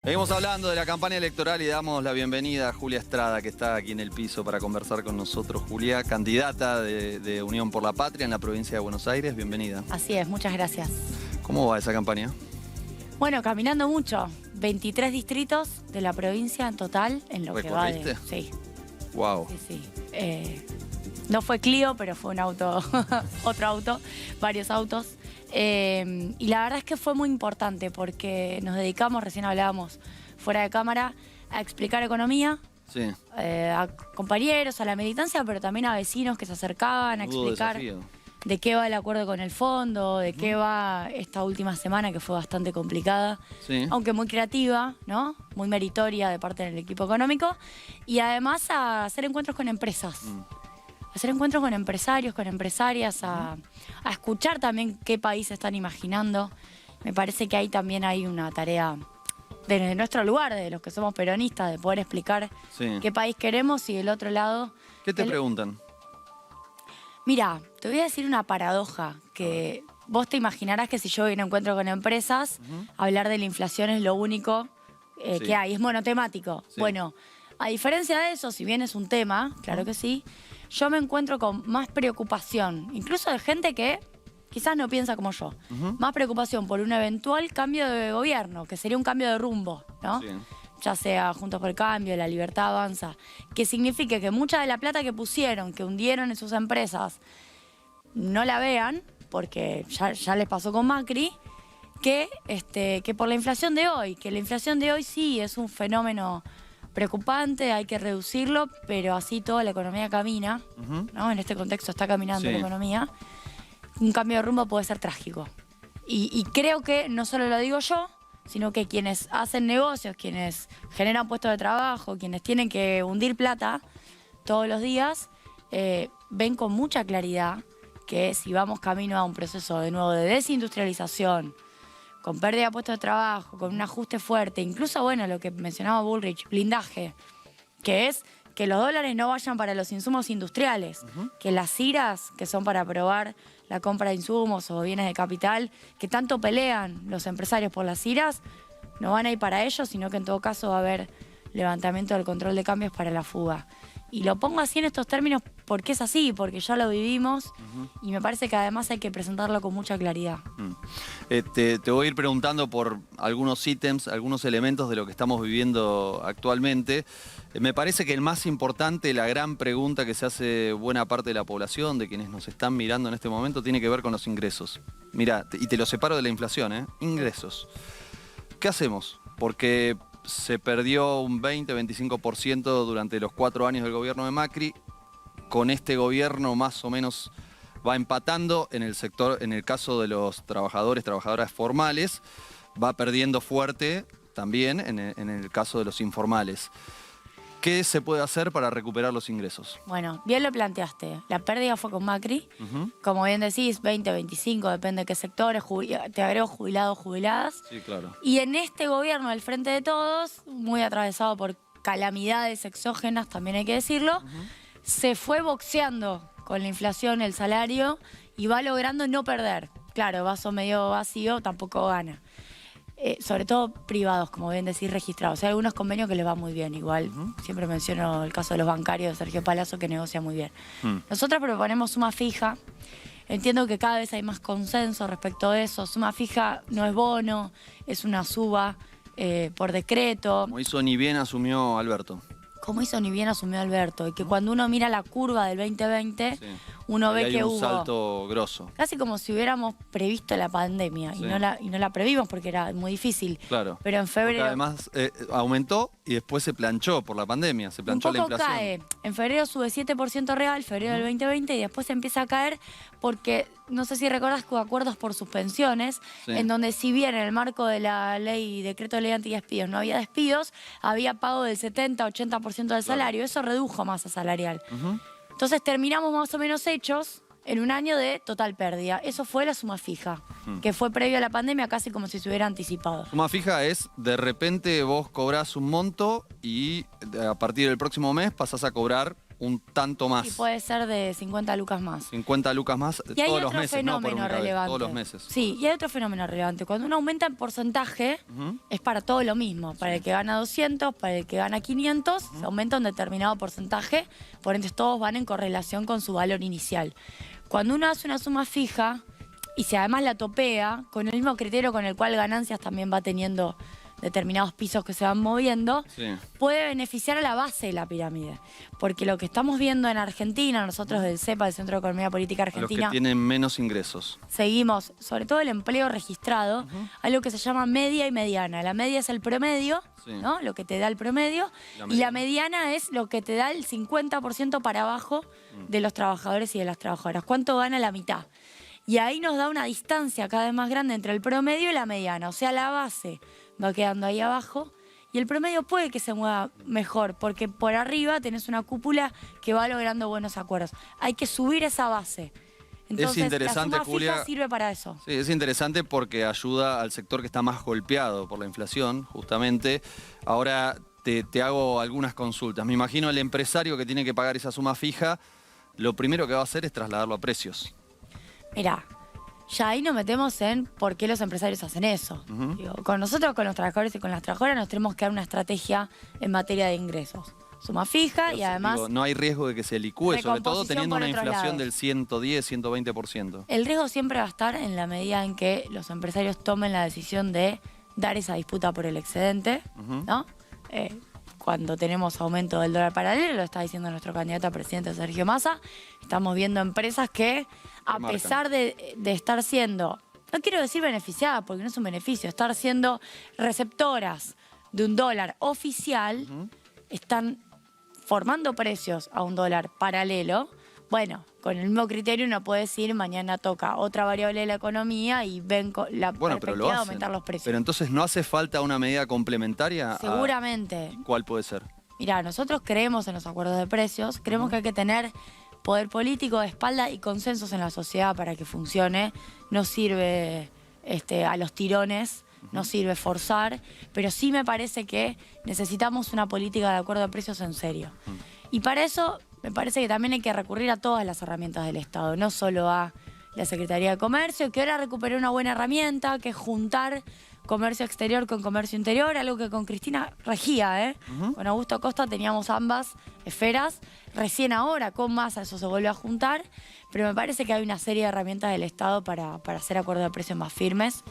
Seguimos hablando de la campaña electoral y damos la bienvenida a Julia Estrada, que está aquí en el piso para conversar con nosotros. Julia, candidata de Unión por la Patria en la provincia de Buenos Aires, bienvenida. Así es, muchas gracias. ¿Cómo va esa campaña? Bueno, caminando mucho, 23 distritos de la provincia en total, en lo que va de... Sí. Wow. Sí. No fue Clio, pero fue un auto, otro auto, varios autos. Y la verdad es que fue muy importante porque nos dedicamos, recién hablábamos fuera de cámara, a explicar economía, sí. A compañeros, a la militancia, pero también a vecinos que se acercaban a explicar de qué va el acuerdo con el fondo, de qué va esta última semana que fue bastante complicada, aunque muy creativa, ¿no? Muy meritoria de parte del equipo económico, y además a hacer encuentros con empresas. Hacer encuentros con empresarios, con empresarias, a escuchar también qué país están imaginando. Me parece que ahí también hay una tarea desde nuestro lugar, de los que somos peronistas, de poder explicar qué país queremos y del otro lado... ¿Qué te preguntan? Mira, te voy a decir una paradoja, que vos te imaginarás que si yo voy a un encuentro con empresas, hablar de la inflación es lo único que hay, es monotemático. Bueno, a diferencia de eso, si bien es un tema, claro que sí, yo me encuentro con más preocupación, incluso de gente que quizás no piensa como yo, más preocupación por un eventual cambio de gobierno, que sería un cambio de rumbo, ¿no? Ya sea Juntos por el Cambio, La Libertad Avanza, que signifique que mucha de la plata que pusieron, que hundieron en sus empresas, no la vean, porque ya les pasó con Macri, que por la inflación de hoy, que la inflación de hoy sí es un fenómeno preocupante, hay que reducirlo, pero así toda la economía camina, ¿no? En este contexto está caminando la economía. Un cambio de rumbo puede ser trágico. Y creo que no solo lo digo yo, sino que quienes hacen negocios, quienes generan puestos de trabajo, quienes tienen que hundir plata todos los días, ven con mucha claridad que si vamos camino a un proceso de nuevo de desindustrialización, con pérdida de puestos de trabajo, con un ajuste fuerte, incluso, bueno, lo que mencionaba Bullrich, blindaje, que es que los dólares no vayan para los insumos industriales, que las IRAs, que son para aprobar la compra de insumos o bienes de capital, que tanto pelean los empresarios por las IRAs, no van a ir para ellos, sino que en todo caso va a haber levantamiento del control de cambios para la fuga. Y lo pongo así en estos términos porque es así, porque ya lo vivimos y me parece que además hay que presentarlo con mucha claridad. Te voy a ir preguntando por algunos ítems, algunos elementos de lo que estamos viviendo actualmente. Me parece que el más importante, la gran pregunta que se hace buena parte de la población, de quienes nos están mirando en este momento, tiene que ver con los ingresos. Mirá, y te lo separo de la inflación, ingresos. ¿Qué hacemos? Porque se perdió un 20-25% durante los 4 años del gobierno de Macri. Con este gobierno más o menos va empatando en el sector, en el caso de los trabajadores, trabajadoras formales, va perdiendo fuerte también en el caso de los informales. ¿Qué se puede hacer para recuperar los ingresos? Bueno, bien lo planteaste. La pérdida fue con Macri. Como bien decís, 20, 25, depende de qué sectores. Te agrego jubilados, jubiladas. Sí, claro. Y en este gobierno del Frente de Todos, muy atravesado por calamidades exógenas, también hay que decirlo, se fue boxeando con la inflación el salario y va logrando no perder. Claro, vaso medio vacío, tampoco gana. Sobre todo privados, como bien decís, registrados. Hay algunos convenios que les va muy bien, igual. Siempre menciono el caso de los bancarios de Sergio Palazzo, que negocia muy bien. Nosotros proponemos suma fija. Entiendo que cada vez hay más consenso respecto a eso. Suma fija no es bono, es una suba por decreto. Como hizo ni bien asumió Alberto. Como hizo ni bien asumió Alberto. Y que cuando uno mira la curva del 2020, uno ve que hubo un salto grosso. Casi como si hubiéramos previsto la pandemia y no la previmos porque era muy difícil. Claro. Pero en febrero... Porque además aumentó y después se planchó por la pandemia, se planchó la inflación. Cae. En febrero sube 7% real, febrero del 2020, y después empieza a caer porque, no sé si recordás, que hubo acuerdos por suspensiones, en donde si bien en el marco de la ley, decreto de ley antidespidos, no había despidos, había pago del 70-80% del salario. Eso redujo masa salarial. Entonces terminamos más o menos hechos en un año de total pérdida. Eso fue la suma fija, que fue previo a la pandemia, casi como si se hubiera anticipado. Suma fija es, de repente vos cobrás un monto y a partir del próximo mes pasás a cobrar un tanto más. Y puede ser de 50 lucas más. 50 lucas más Y hay todos los otro meses, no por fenómeno única vez, relevante. todos los meses. Sí, y hay otro fenómeno relevante. Cuando uno aumenta en porcentaje, es para todo lo mismo. Para el que gana 200, para el que gana 500, se aumenta un determinado porcentaje, por ende todos van en correlación con su valor inicial. Cuando uno hace una suma fija, y si además la topea, con el mismo criterio con el cual ganancias también va teniendo determinados pisos que se van moviendo, puede beneficiar a la base de la pirámide. Porque lo que estamos viendo en Argentina, nosotros del CEPA, del Centro de Economía Política Argentina, los que tienen menos ingresos. Seguimos, sobre todo el empleo registrado, algo que se llama media y mediana. La media es el promedio, ¿no? Lo que te da el promedio, y la mediana es lo que te da el 50% para abajo de los trabajadores y de las trabajadoras. ¿Cuánto gana la mitad? Y ahí nos da una distancia cada vez más grande entre el promedio y la mediana. O sea, la base va quedando ahí abajo y el promedio puede que se mueva mejor porque por arriba tenés una cúpula que va logrando buenos acuerdos. Hay que subir esa base. Entonces, es interesante, la suma Julia, fija sirve para eso. Sí, es interesante porque ayuda al sector que está más golpeado por la inflación, justamente. Ahora te hago algunas consultas. Me imagino el empresario que tiene que pagar esa suma fija, lo primero que va a hacer es trasladarlo a precios. Mirá, ya ahí nos metemos en por qué los empresarios hacen eso. Digo, con nosotros, con los trabajadores y con las trabajadoras, nos tenemos que dar una estrategia en materia de ingresos. Suma fija y además... Digo, no hay riesgo de que se licúe, sobre todo teniendo una inflación del 110, 120%. El riesgo siempre va a estar en la medida en que los empresarios tomen la decisión de dar esa disputa por el excedente, ¿no? Cuando tenemos aumento del dólar paralelo, lo está diciendo nuestro candidato a presidente Sergio Massa, estamos viendo empresas que, a pesar de estar siendo, no quiero decir beneficiadas porque no es un beneficio, estar siendo receptoras de un dólar oficial, están formando precios a un dólar paralelo. Bueno, con el mismo criterio uno puede decir, mañana toca otra variable de la economía y ven la perspectiva de aumentar los precios. Pero entonces, ¿no hace falta una medida complementaria? Seguramente. ¿Cuál puede ser? Mirá, nosotros creemos en los acuerdos de precios, creemos que hay que tener poder político de espalda y consensos en la sociedad para que funcione. No sirve a los tirones, no sirve forzar, pero sí me parece que necesitamos una política de acuerdo de precios en serio. Y para eso me parece que también hay que recurrir a todas las herramientas del Estado, no solo a la Secretaría de Comercio, que ahora recuperó una buena herramienta, que es juntar comercio exterior con comercio interior, algo que con Cristina regía, Con Augusto Costa teníamos ambas esferas, recién ahora con Massa eso se vuelve a juntar, pero me parece que hay una serie de herramientas del Estado para hacer acuerdos de precios más firmes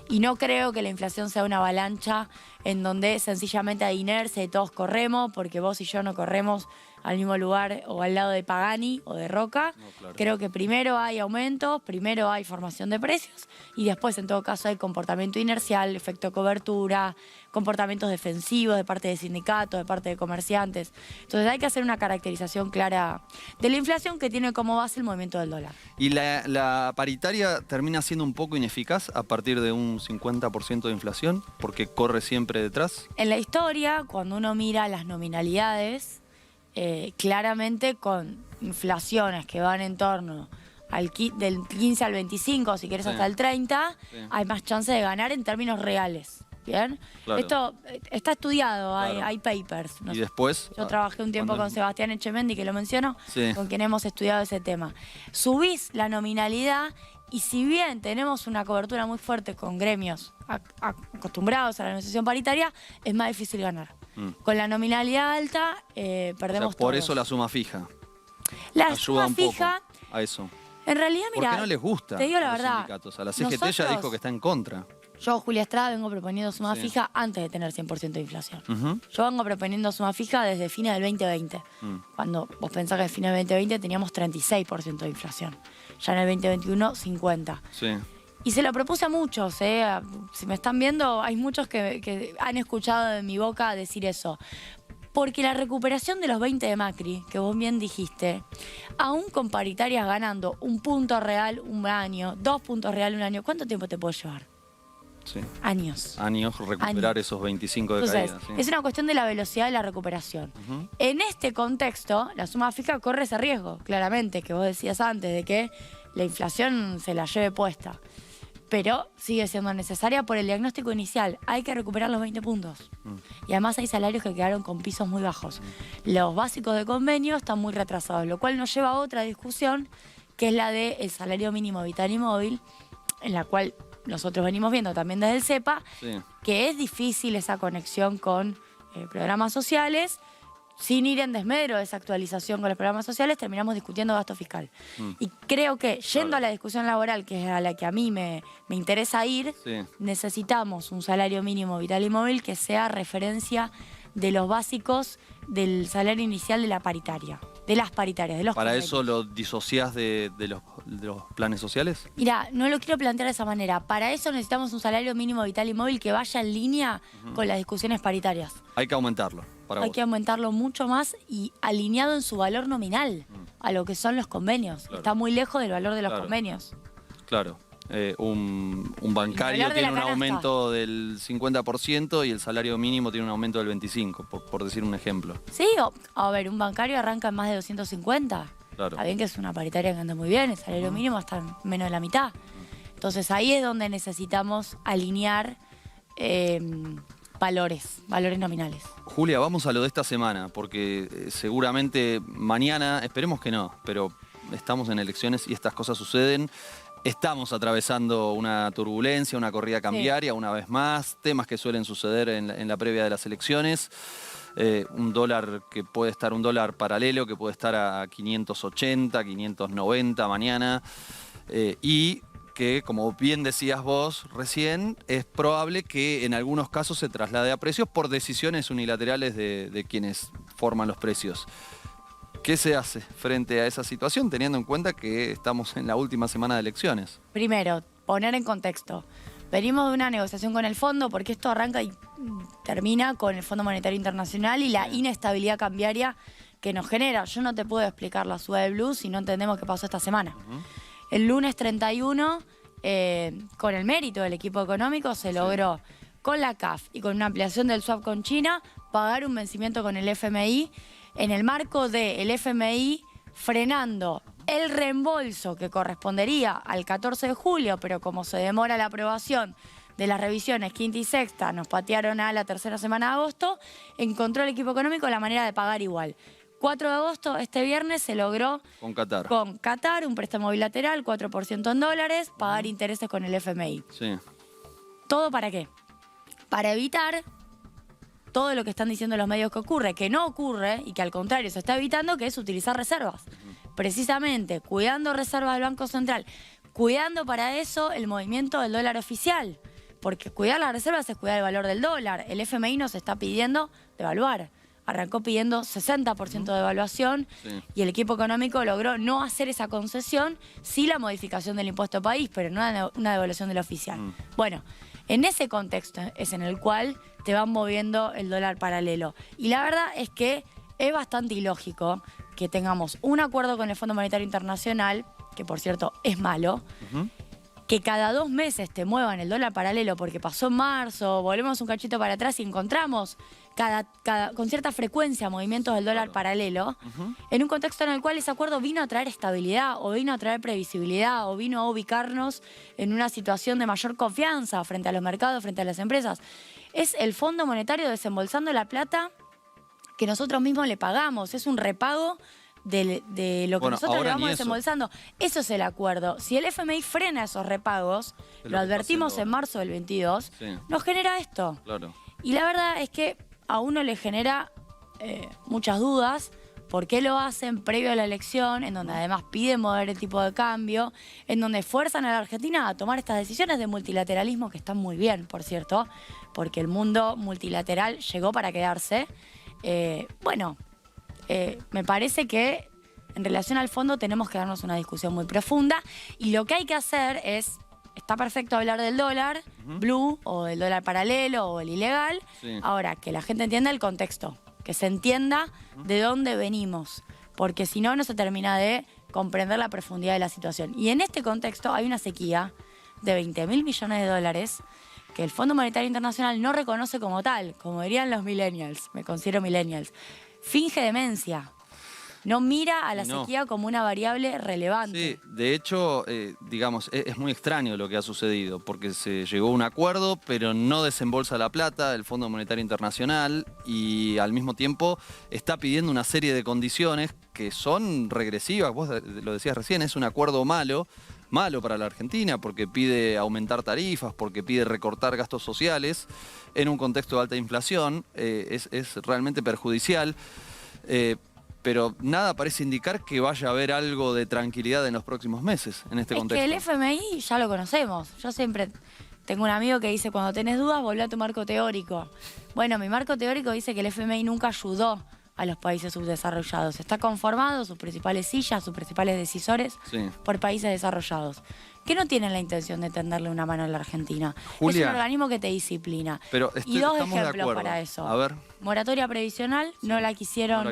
y no creo que la inflación sea una avalancha en donde sencillamente hay inercia y todos corremos, porque vos y yo no corremos al mismo lugar o al lado de Pagani o de Roca. No, claro. Creo que primero hay aumentos, primero hay formación de precios y después en todo caso hay comportamiento inercial, efecto cobertura, comportamientos defensivos de parte de sindicatos, de parte de comerciantes. Entonces hay que hacer una caracterización clara de la inflación que tiene como base el movimiento del dólar. ¿Y la paritaria termina siendo un poco ineficaz a partir de un 50% de inflación? Porque corre siempre detrás. En la historia, cuando uno mira las nominalidades, claramente con inflaciones que van en torno del 15 al 25, si quieres hasta el 30, hay más chance de ganar en términos reales. ¿Bien? Claro. Esto está estudiado, claro. hay papers. ¿Y después? Yo trabajé un tiempo con Sebastián Echemendi, que lo menciono, con quien hemos estudiado ese tema. Subís la nominalidad y si bien tenemos una cobertura muy fuerte con gremios acostumbrados a la negociación paritaria, es más difícil ganar. Con la nominalidad alta perdemos por todos. Eso la suma fija. La suma fija a eso. En realidad, mira, ¿por qué no les gusta? Te digo la verdad. Sindicatos? A la CGT ya dijo que está en contra. Yo, Julia Estrada, vengo proponiendo suma fija antes de tener 100% de inflación. Yo vengo proponiendo suma fija desde fines del 2020. Cuando vos pensás que en fines del 2020 teníamos 36% de inflación. Ya en el 2021, 50%. Sí. Y se lo propuse a muchos, si me están viendo, hay muchos que han escuchado de mi boca decir eso. Porque la recuperación de los 20 de Macri, que vos bien dijiste, aún con paritarias ganando un punto real un año, 2 puntos real un año, ¿cuánto tiempo te puede llevar? Sí. Años. Años recuperar esos 25 de caída. Sí. Es una cuestión de la velocidad de la recuperación. En este contexto, la suma fija corre ese riesgo, claramente, que vos decías antes, de que la inflación se la lleve puesta. pero sigue siendo necesaria por el diagnóstico inicial. Hay que recuperar los 20 puntos. Y además hay salarios que quedaron con pisos muy bajos. Los básicos de convenio están muy retrasados, lo cual nos lleva a otra discusión, que es la del salario mínimo vital y móvil, en la cual nosotros venimos viendo también desde el CEPA, que es difícil esa conexión con programas sociales. Sin ir en desmedro de esa actualización con los programas sociales, terminamos discutiendo gasto fiscal. Y creo que, yendo a la discusión laboral, que es a la que a mí me interesa ir, necesitamos un salario mínimo vital y móvil que sea referencia de los básicos del salario inicial de la paritaria, de las paritarias, de los ¿Para convenios. eso lo disociás de los planes sociales? Mira, no lo quiero plantear de esa manera. Para eso necesitamos un salario mínimo vital y móvil que vaya en línea con las discusiones paritarias. Hay que aumentarlo. Hay que aumentarlo mucho más y alineado en su valor nominal a lo que son los convenios. Claro. Está muy lejos del valor de los convenios. Claro. Un bancario tiene un aumento del 50% y el salario mínimo tiene un aumento del 25%, por decir un ejemplo. Sí, a ver, un bancario arranca en más de 250. Claro. Está bien que es una paritaria que anda muy bien, el salario mínimo está en menos de la mitad. Entonces ahí es donde necesitamos alinear valores nominales. Julia, vamos a lo de esta semana, porque seguramente mañana, esperemos que no, pero estamos en elecciones y estas cosas suceden. Estamos atravesando una turbulencia, una corrida cambiaria, una vez más, temas que suelen suceder en la previa de las elecciones. Un dólar que puede estar, un dólar paralelo que puede estar a 580, 590 mañana. Y que, como bien decías vos recién, es probable que en algunos casos se traslade a precios por decisiones unilaterales de quienes forman los precios. ¿Qué se hace frente a esa situación, teniendo en cuenta que estamos en la última semana de elecciones? Primero, poner en contexto. Venimos de una negociación con el fondo, porque esto arranca y termina con el Fondo Monetario Internacional y la inestabilidad cambiaria que nos genera. Yo no te puedo explicar la suba de Blue si no entendemos qué pasó esta semana. El lunes 31, con el mérito del equipo económico, se logró con la CAF y con una ampliación del swap con China, pagar un vencimiento con el FMI en el marco del FMI frenando el reembolso que correspondería al 14 de julio, pero como se demora la aprobación de las revisiones quinta y sexta, nos patearon a la tercera semana de agosto, encontró el equipo económico la manera de pagar igual. 4 de agosto, este viernes, se logró con Qatar un préstamo bilateral, 4% en dólares, pagar intereses con el FMI. Sí. ¿Todo para qué? Para evitar todo lo que están diciendo los medios que ocurre, que no ocurre y que al contrario se está evitando, que es utilizar reservas. Precisamente, cuidando reservas del Banco Central, cuidando para eso el movimiento del dólar oficial, porque cuidar las reservas es cuidar el valor del dólar. El FMI nos está pidiendo devaluar. Arrancó pidiendo 60% de devaluación y el equipo económico logró no hacer esa concesión, sí la modificación del impuesto país, pero no una devaluación del oficial. Bueno, en ese contexto es en el cual te van moviendo el dólar paralelo. Y la verdad es que es bastante ilógico que tengamos un acuerdo con el Fondo Monetario Internacional, que por cierto es malo, que cada 2 meses te muevan el dólar paralelo porque pasó en marzo, volvemos un cachito para atrás y encontramos con cierta frecuencia movimientos del dólar paralelo, en un contexto en el cual ese acuerdo vino a traer estabilidad o vino a traer previsibilidad o vino a ubicarnos en una situación de mayor confianza frente a los mercados, frente a las empresas. Es el Fondo Monetario desembolsando la plata que nosotros mismos le pagamos, es un repago de lo que nosotros le vamos desembolsando. Eso es el acuerdo. Si el FMI frena esos repagos, lo advertimos en marzo del 22, nos genera esto. Claro. Y la verdad es que a uno le genera muchas dudas. ¿Por qué lo hacen previo a la elección, en donde además piden mover el tipo de cambio, en donde fuerzan a la Argentina a tomar estas decisiones de multilateralismo que están muy bien, por cierto, porque el mundo multilateral llegó para quedarse? Me parece que en relación al fondo tenemos que darnos una discusión muy profunda y lo que hay que hacer es, está perfecto hablar del dólar blue o del dólar paralelo o el ilegal, ahora que la gente entienda el contexto, que se entienda de dónde venimos, porque si no, no se termina de comprender la profundidad de la situación. Y en este contexto hay una sequía de 20.000 millones de dólares que el Fondo Monetario Internacional no reconoce como tal, como dirían los millennials, me considero millennials. Finge demencia. no mira a la No. sequía como una variable relevante. Sí, de hecho, digamos, es muy extraño lo que ha sucedido, porque se llegó a un acuerdo, pero no desembolsa la plata el Fondo Monetario Internacional y al mismo tiempo está pidiendo una serie de condiciones que son regresivas. Vos lo decías recién, es un acuerdo malo para la Argentina, porque pide aumentar tarifas, porque pide recortar gastos sociales en un contexto de alta inflación. Es realmente perjudicial. Pero nada parece indicar que vaya a haber algo de tranquilidad en los próximos meses en este contexto. Es que el FMI ya lo conocemos. Yo siempre tengo un amigo que dice, cuando tenés dudas, volvé a tu marco teórico. Bueno, mi marco teórico dice que el FMI nunca ayudó a los países subdesarrollados. Está conformado, sus principales sillas, sus principales decisores, Sí. por países desarrollados, que no tienen la intención de tenderle una mano a la Argentina. Julia, es un organismo que te disciplina. Pero Y dos estamos de ejemplos acuerdo. para eso. A ver. Moratoria previsional, no la quisieron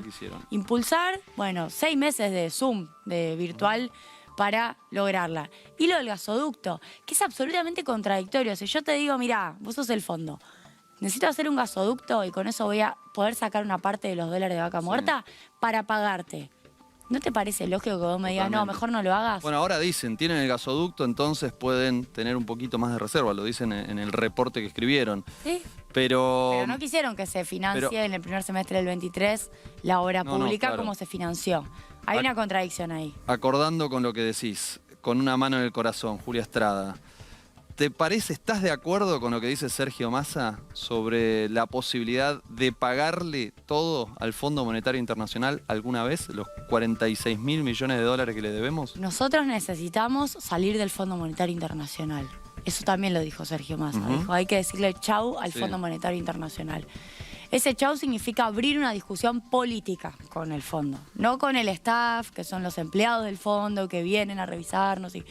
impulsar. Bueno, 6 meses de Zoom, de virtual, para lograrla. Y lo del gasoducto, que es absolutamente contradictorio. Si yo te digo, mirá, vos sos el fondo, necesito hacer un gasoducto y con eso voy a poder sacar una parte de los dólares de vaca muerta para pagarte. ¿No te parece lógico que vos me digas, no, mejor no lo hagas? Bueno, ahora dicen, tienen el gasoducto, entonces pueden tener un poquito más de reserva, lo dicen en el reporte que escribieron. Sí. Pero no quisieron que se financie en el primer semestre del 23 la obra pública claro. como se financió. Hay una contradicción ahí. Acordando con lo que decís, con una mano en el corazón, Julia Estrada, ¿te parece, estás de acuerdo con lo que dice Sergio Massa sobre la posibilidad de pagarle todo al Fondo Monetario Internacional alguna vez, los 46.000 millones de dólares que le debemos? Nosotros necesitamos salir del Fondo Monetario Internacional. Eso también lo dijo Sergio Massa. Dijo, hay que decirle chau al Fondo Monetario Internacional. Ese chau significa abrir una discusión política con el fondo, no con el staff, que son los empleados del fondo, que vienen a revisarnos. Y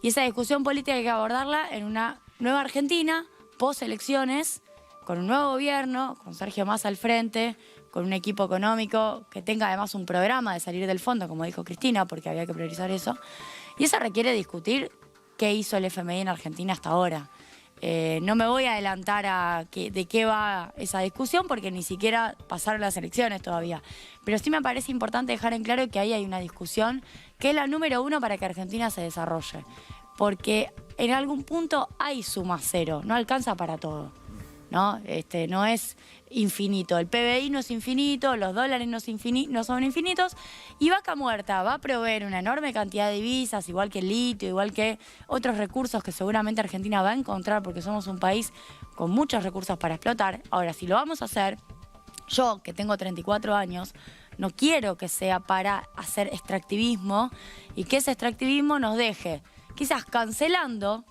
esa discusión política hay que abordarla en una nueva Argentina, post-elecciones, con un nuevo gobierno, con Sergio Massa al frente, con un equipo económico que tenga además un programa de salir del fondo, como dijo Cristina, porque había que priorizar eso. Y eso requiere discutir qué hizo el FMI en Argentina hasta ahora. No me voy a adelantar de qué va esa discusión porque ni siquiera pasaron las elecciones todavía. Pero sí me parece importante dejar en claro que ahí hay una discusión que es la número 1 para que Argentina se desarrolle. Porque en algún punto hay suma cero, no alcanza para todo. ¿No? No es infinito. El PBI no es infinito, los dólares no son infinitos. Y Vaca Muerta va a proveer una enorme cantidad de divisas, igual que el litio, igual que otros recursos que seguramente Argentina va a encontrar porque somos un país con muchos recursos para explotar. Ahora, si lo vamos a hacer, yo, que tengo 34 años, no quiero que sea para hacer extractivismo y que ese extractivismo nos deje quizás cancelando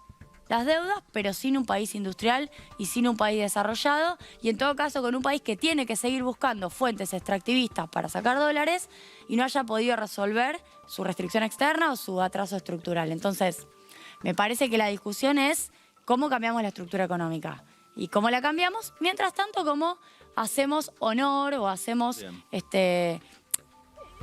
las deudas, pero sin un país industrial y sin un país desarrollado, y en todo caso con un país que tiene que seguir buscando fuentes extractivistas para sacar dólares y no haya podido resolver su restricción externa o su atraso estructural. Entonces, me parece que la discusión es cómo cambiamos la estructura económica y cómo la cambiamos, mientras tanto cómo hacemos honor o hacemos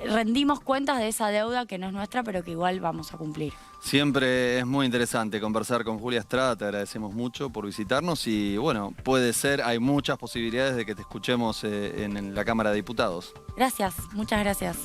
rendimos cuentas de esa deuda que no es nuestra, pero que igual vamos a cumplir. Siempre es muy interesante conversar con Julia Estrada, te agradecemos mucho por visitarnos y bueno, puede ser, hay muchas posibilidades de que te escuchemos en la Cámara de Diputados. Gracias, muchas gracias.